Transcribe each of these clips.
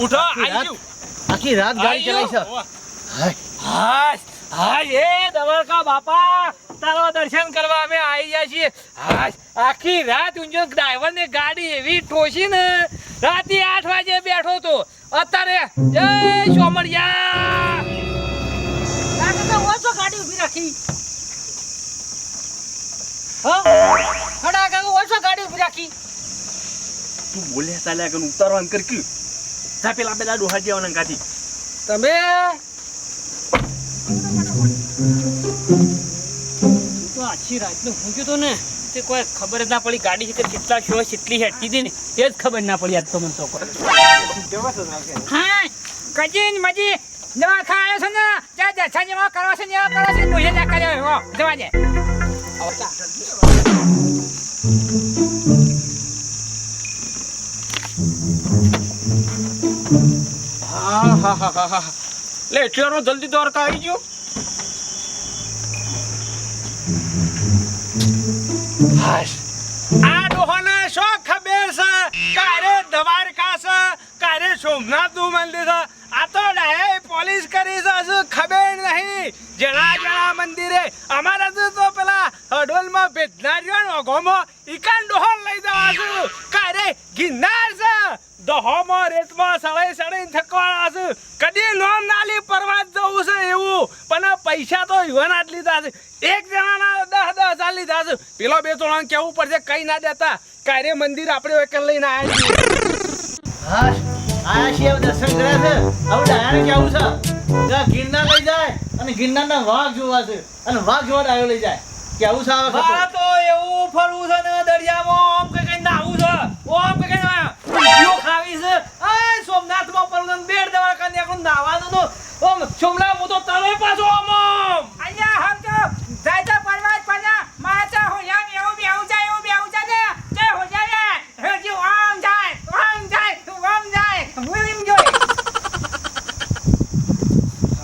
ઉઠો આઈ આખી રાત ગાડી ચલાવી છે. હાય હાય એ દવરકા બાપા તારો દર્શન કરવા અમે આવી ગયા છીએ. હાય આખી રાત ઊંજો ડ્રાઈવર ને ગાડી એવી ઠોસી ને રાતે 8 વાગે બેઠો તો અત્યારે જય સોમરિયા લાગે તો ઓછો ગાડી ઊભી રાખી. હડા કાકા ઓછો ગાડી ઊભી રાખી. તું બોલ્યા ચાલ્યા કે ઉતારવાનું કર કે તા પેલા પેલા ડોહા જેવાના ગાડી તમે તો આછી રાતનું ઊંઘ્યું તો ને તે કોઈ ખબર જ ના પડી ગાડી છે કેટલા શો કેટલી હેઠી હતી ને એ જ ખબર ના પડી આજ તો મને તો હા કજીન મજી દવા ખાયો છે ને જા દર્શન જેવા કરવા છે ને એવા કરો છે બોલે ના કર્યો હો જવા દે. હા લે ચલો જલ્દી દ્વારકા આવી ગયો. આ ડોહાને શું ખબર છે કારે દ્વારકા છે કારે સોમનાથનું મંદિર છે આ તો ડાયરેક્ટ પોલીસ કરી છે ખબર નહીં. જણા મંદિરે અમારા તો પેલા હડોલમાં ભેજનારીઓ ઓઘોમાં ઈકાન ડોહન લઈ જવા છું કારે ગિરનાર છે દહોમાં રેતમાં સળે થકવાના છે કદી નોમ નાલી પરવાત જવું છે એવું પણ પૈસા તો યુવાના જ લીધા છે. એક જણાના 10,000 લીધા છે. પેલો 2 ત્રણ કેવું પડશે કઈ ના દેતા કારે મંદિર આપણે એક લઈને આવ્યા છીએ. આયા છે દર્શન કર્યા છે. હવે ડાયાને કેવું છે કે ગિરનાર લઈ જાય અને ગિરનારના વાઘ જોવા છે અને વાઘ જોવા ડાયો લઈ જાય કેવું છે આ વખતે તો એવું ફરવું છે ને દરિયામાં ઓમ કઈ નાવું છે ઓમ કઈ વિડિયો ખાવી છે આ સોમનાથમાં પરદન બેડ દવાખાને નીકળું નાવાનું તો ઓમ સોમલા હું તો તળે પાછો ઓમ અહીંયા હમ તો જાયતા પરવાત પના માતા હો યામ એવું બેહુ જાય ને તે હો જાય હે જો આમ જાય મુલિમ જોય.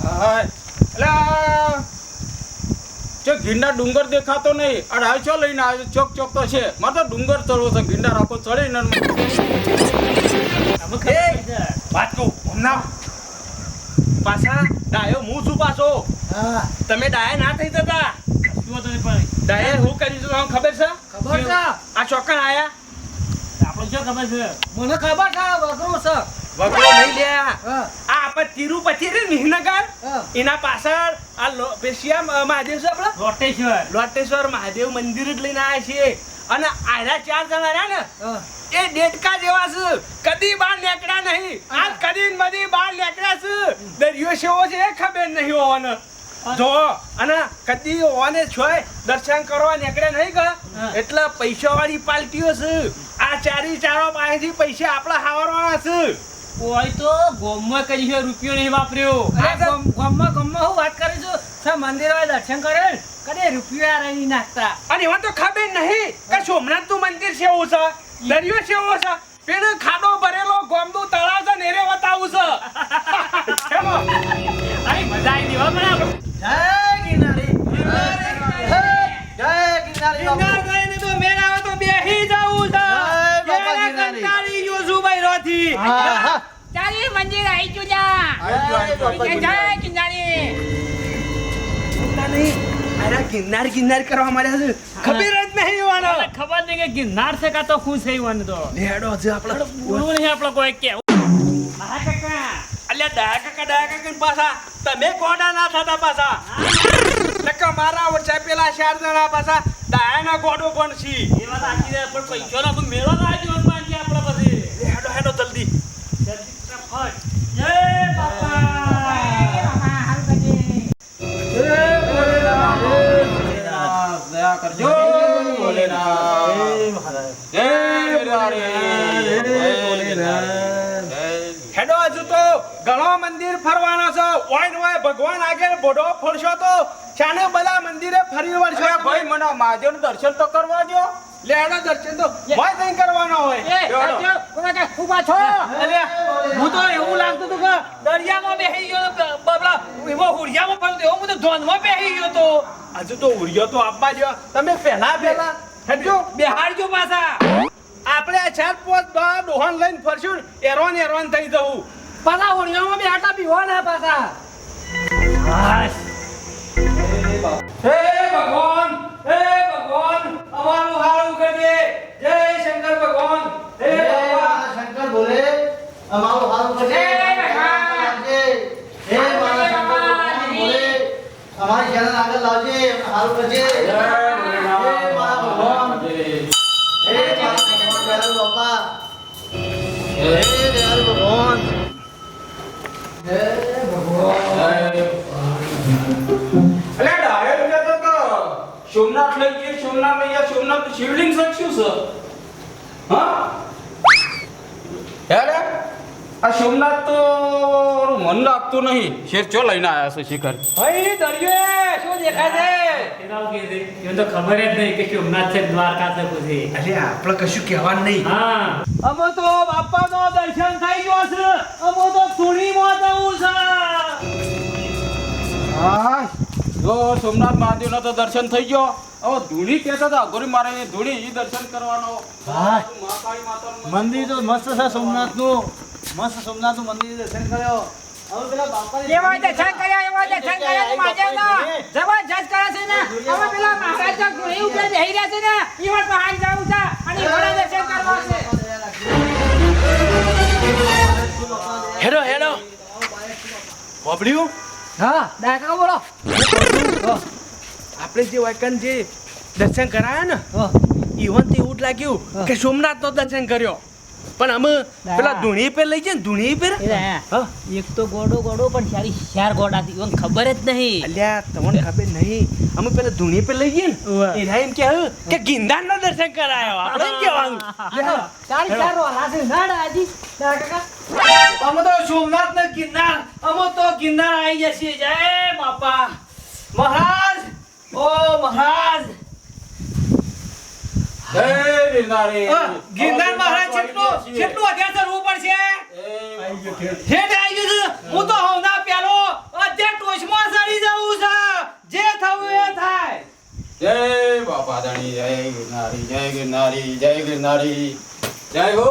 હાય એલા જો ગિરનાર ડુંગર દેખાતો નહીં આ રાચો લઈને આવ્યો ચોક તો છે મારે તો ડુંગર ચડવો છે ગિરનાર આખો ચડીને વાત કહું હમણાં પાછા ડાયો હું છું પાછો. તમે ડાયા ના થઈ જતા ડાયા હું કરી છું ખબર છે આ ચોકન આયા આપણે શું ખબર છે મને ખબર છે વગરો છે વગરો નહીં લ્યા આ આપણે તિરુપતિ રે વિહનગર એના પાછળ આ પેશિયા મહાદેવ છે આપણે લોટેશ્વર મહાદેવ મંદિર જ લઈને આવ્યા છીએ અને આયરા 4 જણા રહ્યા ને એ ડેટકા જેવા છે કદી બહાર નીકળ્યા નહીં આજ કદી બધી બહાર નીકળ્યા છે દરિયો સેવો છે એ ખબર નહીં હોવાનો જો અને કદી હોવાને છોય દર્શન કરવા નીકળ્યા નહીં કે એટલે પૈસા વાળી પાલટીઓ છે આ ચારો પાસેથી પૈસા આપણા હાવરવાના છે. કોઈ તો ગોમમાં કરી છે રૂપિયો નહીં વાપર્યો. ગોમમાં હું વાત કરી છું સા મંદિર વાળા દર્શન કરે કદે રૂપિયા રહી નાખતા અને એમાં તો ખબર નહીં કે સોમનાથનું મંદિર સેવું છે દરિયો સેવો છે પેલો ખાડો ભરેલો ગોમનું તળાવ છે નેરે બતાવું છે. અરે મજા આવી ગઈ હો બરાબર. જય ગિરનારી ગિરનાર ગઈને તો મેળ આવે તો બેહી જાવું છે. કંટાળી ગયો છું ભાઈ રોથી. ચાલી મંદિર આવી ગયું જા. જય ગિરનારી. ગિરનાર કરવા માંડ્યા છે ખબર જ નહીં હોવાનો. ખબર નહીં કે ગિરનાર છે કા તો ખુશ થઈ વાનું તો લેડો છે આપણે બોલું નહીં આપણે કોઈ કેવું. હા કાકા અલ્યા ડાયા કાકા પાછા તમે ગોડા ના થતા પાછા નકા મારા ઓછા પેલા 4 જણા પાછા ડાયાના ગોડો પણ છી એ વાત આખી દે પણ પૈસાનો પણ મેળો ના આવ્યો માનજી આપણે પછી. હેડો જલ્દી ફટ જય બાપા દયા કરજો હેડો હજુ તો ઘણો મંદિર ફરવાનો છે ઓય ભગવાન આગળ બોડો ફરશો તો ચાને બલા મંદિરે ફરી વળશો. ભાઈ મને મહાદેવનું દર્શન તો કરવા દો. લે હેડો દર્શન તો ભાઈ નહીં કરવાનો હોય. હું તો એવું લાગતું હતું કે દરિયામાં બેહી ગયો બાબલા એવો હુરિયામાં પડતો એવું બધું ધોનમાં બેહી ગયો તો હજુ તો ઉડ્યો તો આપવા દો તમે પહેલા હેડજો બેહાડજો પાછા. આપણે 4-5 ડોહન લઈને ફરશું એરવાન થઈ જવું પાછા હોળીઓમાં બે આટા પીવાના પાછા હે ભગવાન અમારું હારું કરજે જય શંકર ભગવાન હે ભગવાન શંકર બોલે અમારું હારું કરજે હે મારા શંકર ભગવાન બોલે અમારી ચેનલ આગળ લાવજે હારું કરજે હે મારા ભગવાન હે મારા ભગવાન દયાળુ બાપા હે દયાળુ ભગવાન હે અલે ડાયર કહેતો તો સોમનાથ લઈ ગયો સોમનાથ શિવલિંગ સચ્યું છે હા યાર આ સોમનાથ તો મન લાગતું નહીં શેર ચો લઈને આયા છે શિખર ભાઈ દરિયે શું દેખાય છે એના કે છે એ તો ખબર જ નહીં કે સોમનાથ છે દ્વારકા છે પછી અલે આપણે કશું કહેવાનું નહીં હા અમે તો બાપાનો દર્શન થઈ ગયો છે અમે તો ધૂણીમાં જવું છે હા જો સોમનાથ મહાદેવનો તો દર્શન થઈ ગયો હવે ધૂણી કહેતા હતા ગોરી મારે ધૂણી ઈ દર્શન કરવાનો હા મહાકાળી માતાનું મંદિર તો મસ્ત છે સોમનાથનું મસ્ત સોમનાથનું મંદિર દર્શન કર્યો હવે પેલા બાપાની એવા દર્શન કર્યા તું મહાદેવના જબરજસ્ત કરે છે ને હવે પેલા મહારાજ તો ઘોડી ઉપર બેહી રહ્યા છે ને ઈવન મહાન જાવું છે અને ઘોડા દર્શન કરવા છે હેડો બાબડ્યું હા ડાકા બોલો આપણે જે વાયકન જે દર્શન કરાયા ને ઈવન તો એવું જ લાગ્યું કે સોમનાથ નો દર્શન કર્યો પણ અમે પેલા ધૂણી પર લઈ જાય ને ધૂણી પર એક તો ગોડો પણ સારી ચાર ગોડા હતી મને ખબર જ નહીં અલ્યા તમને ખબર નહીં અમે પેલા ધૂણી પર લઈ જઈએ ને એના એમ કે ગિંદાર નો દર્શન કરાયો આપણે એમ કહેવાનું તારી ચાર વાલા છે ના દાદી ડાકા અમે તો સોમનાથ ને ગિરનાર અમે તો ગિરનાર આવી જશે જય બાપા મહારાજ ઓ મહારાજ જય ગિરનારી ગિરનાર મહારાજ કેટલું અત્યારે ચડવું પડશે હેઠ આવી ગયું છે હું તો હવના પેલો અત્યારે ટોચમાં ચડી જવું છે જે થવું એ થાય જય બાપા ધણી જય ગિરનારી જય ગિરનારી જય ગિરનારી જય હો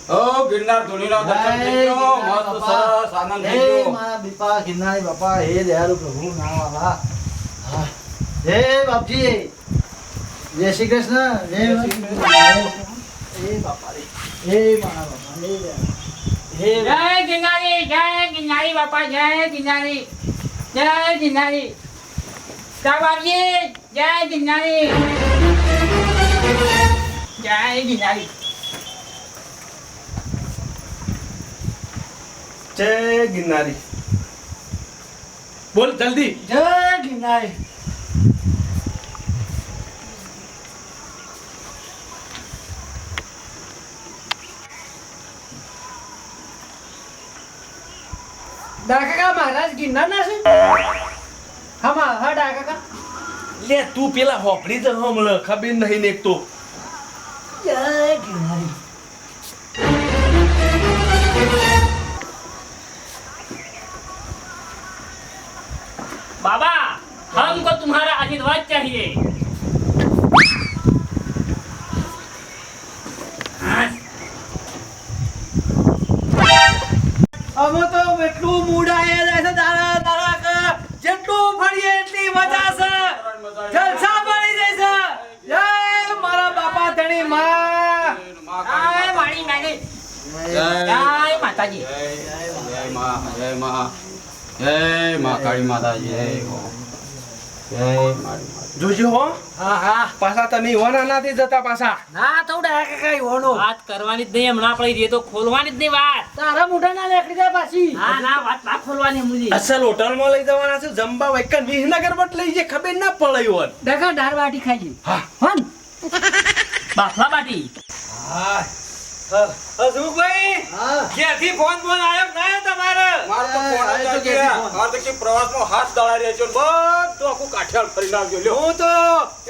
ઓ ગિરનાર ધૂણીનો દર્શન થઈ ગયો મસ્ત સરસ આનંદ થઈ હે ગયો મારા દીપા ગિરનારી બાપા હે દયાળુ પ્રભુ નાવાલા હે બાપજી જય શ્રી કૃષ્ણ હે બાપા રે હે મારા બાપા હે જય ગિરનારી બાપા જય ગિરનારી સાબાજી જય ગિરનારી જય ગિરનારી બોલ જલ્દી જય ગિરનારી ડાકા મહારાજ ગિરનાર ના છે હા ડાકા લે તું પેલા હોપડી જ હમળ ખબર નહીં ને એક તો જય ગિરનારી बाबा हमको तुम्हारा आशीर्वाद चाहिए અમે તો એટલું મૂડાએ જાય છે દાડા જેટલું ફરીએ એટલી મજા છે જલસા પડી જાય છે જય મારા બાપા ધણી માં જય મારી નાની જય માતાજી જય માં કાળી માતાજી જય મારી જોજો હો હા પાછા તમે હોના નથી જતા પાછા ના તો ડાકા કઈ હોનો વાત કરવાની જ નહીં હમણાં આપણે એ તો ખોલવાની જ નહીં વાત તારા મોઢા ના લેકડી જાય પાછી ના વાત ના ખોલવાની મુજી અસલ હોટલમાં લઈ જવાના છે જંબા વૈકન વિસનગર બટ લઈ જાય ખબર ના પડે હોન ડાકા દાળ બાટી ખાઈ હા હોન બાફલા બાટી હા હસુભાઈ હા ક્યાંથી ફોન આયો ના તમારે માર તો ફોન આયો તો આવ્યો ક્યાંથી માર તો કે પ્રવાસમાં હાથ દળા રહ્યો છે બધું આખું કાઠિયાવાડ ફરીને આવજો લ્યો હું તો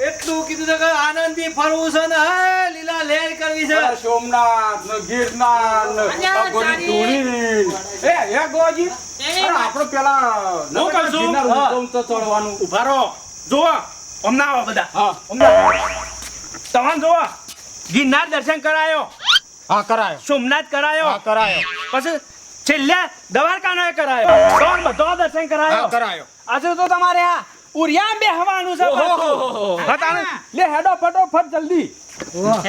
એટલું કીધું છે કે આનંદથી ફરવું છે ને હે લીલા લહેર કરવી છે સોમનાથ ને ગિરનાર ને ગોરી ધૂળી હે ગોજી અરે આપણે પેલા હું કહું છું ગિરનાર તો ચડવાનું ઉભા રહો જો ઓમના આવો બધા હા ઓમના તવાન જોવા ગિરનાર દર્શન કરાયો, હા કરાયો, સોમનાથ કરાયો, હા કરાયો, પછી છેલ્લે દ્વારકાનો કરાયો, તો બધો દર્શન કરાયો. હા કરાયો. આજે તો તમારે આ ઉરિયામ બેહવાનું છે પાછું. હા, તાણે લે હેડો ફટોફટ જલ્દી.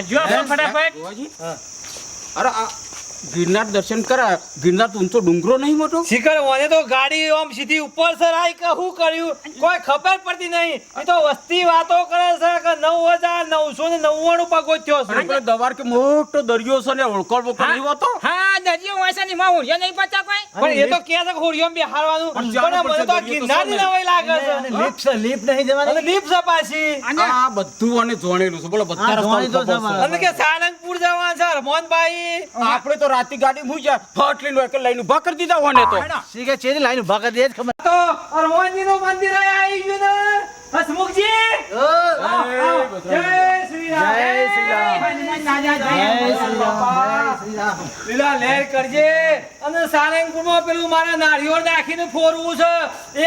જો ફટાફટ અરે આ ગિરનાર દર્શન કરાય. ગિરનાર તો ઊંચો ડુંગરો નહીં મોટો. શિખર મને તો ગાડી આમ સીધી ઉપર સરાઈ કે શું કર્યું કોઈ ખબર પડતી નહીં. એ તો વસ્તી વાતો કરે છે કે 9,999 પગથિયો છે. આપણે દવાર કે મોટો દરિયો છે ને ઓળખોળ બોકળ નહીં હોતો. હા દરિયો હોય છે ને એમાં હોળિયા નહીં પડતા કોઈ. પણ એ તો કે છે કે હોળિયામાં બેહાડવાનું. પણ મને તો આ ગિરનારની નવાઈ લાગે છે. લીપ નહીં જવાની. અને લીપ છે પાછી. આ બધું અને જોણેલું છે. બોલો બધા આ જોણી તો રસ્તા છે. અને કે સાળંગપુર જવાનું છે હરમોનભાઈ. આપણે તો રાતી ગાડી મૂક્યા ફટ લઈને ઉભા કરી દીધા હોને તો. શીખે ચેરી લાઈન ઉભા કરી દે જ ખબર. તો હરમોનજીનું મંદિર આવી ગયું ને હસમુખજી. જય શ્રી રામ. જય શ્રી રામ. જય શ્રી રામ. લીલા લહેર કરજે. અને સારંગપુરમાં પેલું મારા નાળિયેર નાખીને ફોરવું છે.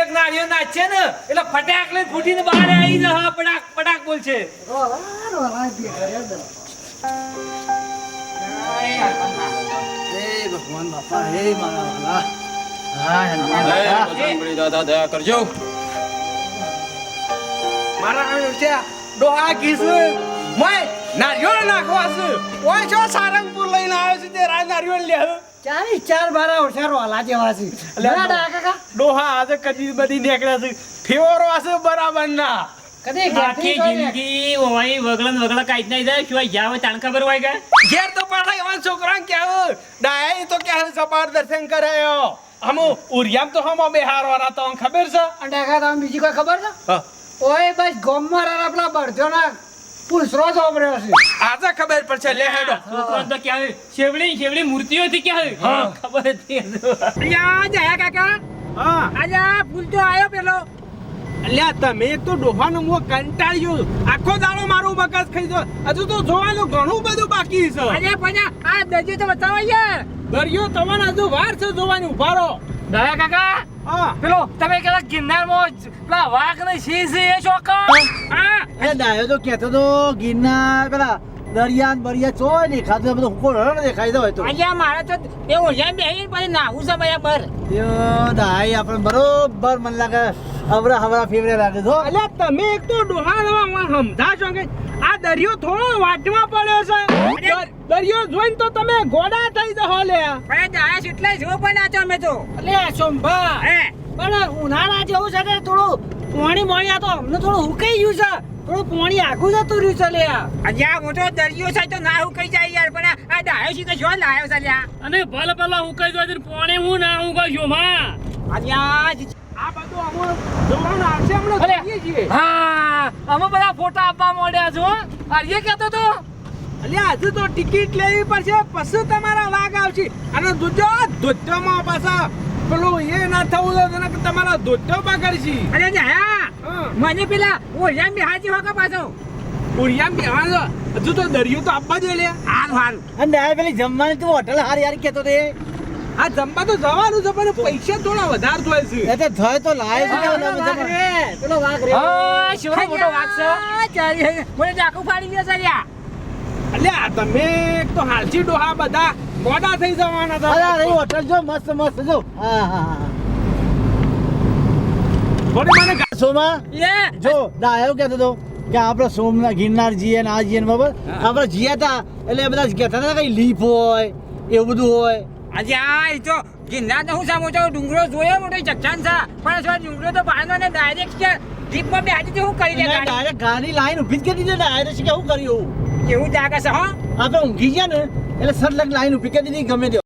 એક નાળિયેર નાખશે ને એટલે ફટાક લઈને ફૂટીને બહાર આવી જશે. પડાક પડાક બોલશે. હે ભગવાન બાપા, હે મારા વાલા. હા હનુમાન જય બાપા. બજરંગબલી દાદા દયા કરજો. મારા છે ડોહા કીસ મોય નારિયેળ નાખવા છે. ઓય છો સારંગપુર લઈને આવ્યો છે તે રાજ નારિયેળ લે. 4 બારા હોશિયાર વાલા જેવા છે. ડોહા આજે કદી બધી નીકળ્યા છે. ફેવરો હશે બરાબર ના. આખી જિંદગી ઓવાઈ વગળન વગળા કાઈ જ નહીં જાય શું ગયા હોય તાણ ખબર હોય કે ઘેર તો પાડા એવા છોકરા કેવું ડાય તો કે સપાર દર્શન કરાયો. હમો ઉરિયામ તો હમો બેહારવાના તો ખબર છે. બીજી કોઈ ખબર છે? હા. ઓય બસ ગોમમાં આપલા બળજોના પૂછરો સોબર્યો છે. આજે ખબર પડશે લે હેડો. છોકરાને તો ક્યાં શેવડી મૂર્તિઓથી ક્યાં ખબર જ નહીં. અલ્યા જયા કાકા હા અલ્યા ફૂલ તો આવ્યો પેલો. અલ્યા તમે એક તો ડોહાનો મો કંટાળ્યો. આખો દાડો મારું મગજ ખાઈ ગયો. હજુ તો જોવાનું ઘણું બધું બાકી છે. અલ્યા પણ આ દરિયો તો બતાવો યાર. દરિયો તમને હજુ વાર છે જોવાની. ઉભા રહો. દયા કાકા હા પેલો તમે કદાચ ગિરનારમાં પેલા વાઘ ને સિંહ છે એ શોખો. હા એ ડાયો તો કહેતો તો ગિરનાર પેલા દરિયા ને બરિયા ચોય નહીં ખાધું બધું હુકો રણ દેખાઈ દો હોય તો. અલ્યા મારે તો એ હોળિયા બેહીને પછી નાહવું છે બરાબર. યો ડાય આપણે બરોબર મને લાગે હવરા ફેવરે લાગે છો. અલ્યા તમે એક તો ડોહાનો સમજાશો કે આ દરિયો થોડો વાટમાં પડ્યો છે. દરિયો જોઈને તો તમે ગોડા થઈ જહો લે. પણ દાયા એટલે જો પણ નાચો અમે તો. અલે સોમભા હે પણ ઉનાળા જેવું છે કે થોડું પાણી આ તો અમને થોડું હુકાઈ ગયું છે. થોડું પાણી આખું જતું રહ્યું છે લે. અલ્યા મોટો દરિયો છે તો નાહવું કઈ જાય યાર. પણ આ દાયો છે તો જો લાયો છે લ્યા. અને ભલે ભલે હું કઈ દો પાણી હું ના હું કઈ માં અલ્યા આ બધું અમો જોવાનું આવશે હમણાં જોઈએ છીએ. હા અમે બધા ફોટા આપવા માંડ્યા છો. અરે કહેતો તો અલ્યા હજુ તો ટિકિટ લેવી પડશે પછી તમારા વાઘ આવશે. અને ધોધ્યોમાં પાછા પેલું એ ના થવું જોઈએ કે તમારા ધોધ્યો પકડશે. અરે જાયા હા. મને પેલા હોળિયા બેહાજી હોકા પાછો. ઉરિયામ બેહવાનો હજુ તો દરિયો તો આપવા જોઈએ લે. હારું હારું. અને ડાય પેલી જમવાની તું હોટલ હારી યાર કહેતો તે. આ જમવા તો જવાનું છે પણ પૈસા થોડા વધારે જોઈએ છે. એ તો થાય તો લાય છે પેલો વાઘ રે. હા શિવનો મોટો વાઘ છે. ચાલી મને ચાકુ ફાડી ગયો છે લ્યા. અલ્યા તમે એક તો હાલસી ડોહા બધા મોડા થઈ જવાના અરે હતા. અરે હોટલ જો મસ્ત જો. હા હા થોડી મને સોમા એ જો ડાયો કહેતો તો કે આપણે સોમનાથ ગિરનાર જઈએ ને આ જઈએ ને બરાબર આપણે જીયા હતા એટલે બધા કહેતા હતા કઈ લીપ હોય એવું બધું હોય. આજે આ એ તો ગિરનાર તો હું સા મોટો ડુંગરો જોયો મોટો ચકચાન છે. પણ જો ડુંગરો તો બહારનો ને ડાયરેક્ટ કે જીપમાં બેહાજી તો હું કરી દે ગાડી. ડાયરેક્ટ ગાડી લાઈન ઊભી જ કરી દીધી ડાયરેક્ટ કે શું કર્યું એવું જાગે છે હો. આપણે ઊંઘી ગયા ને એટલે સર લાઈન ઊભી કરી દીધી ગમે તે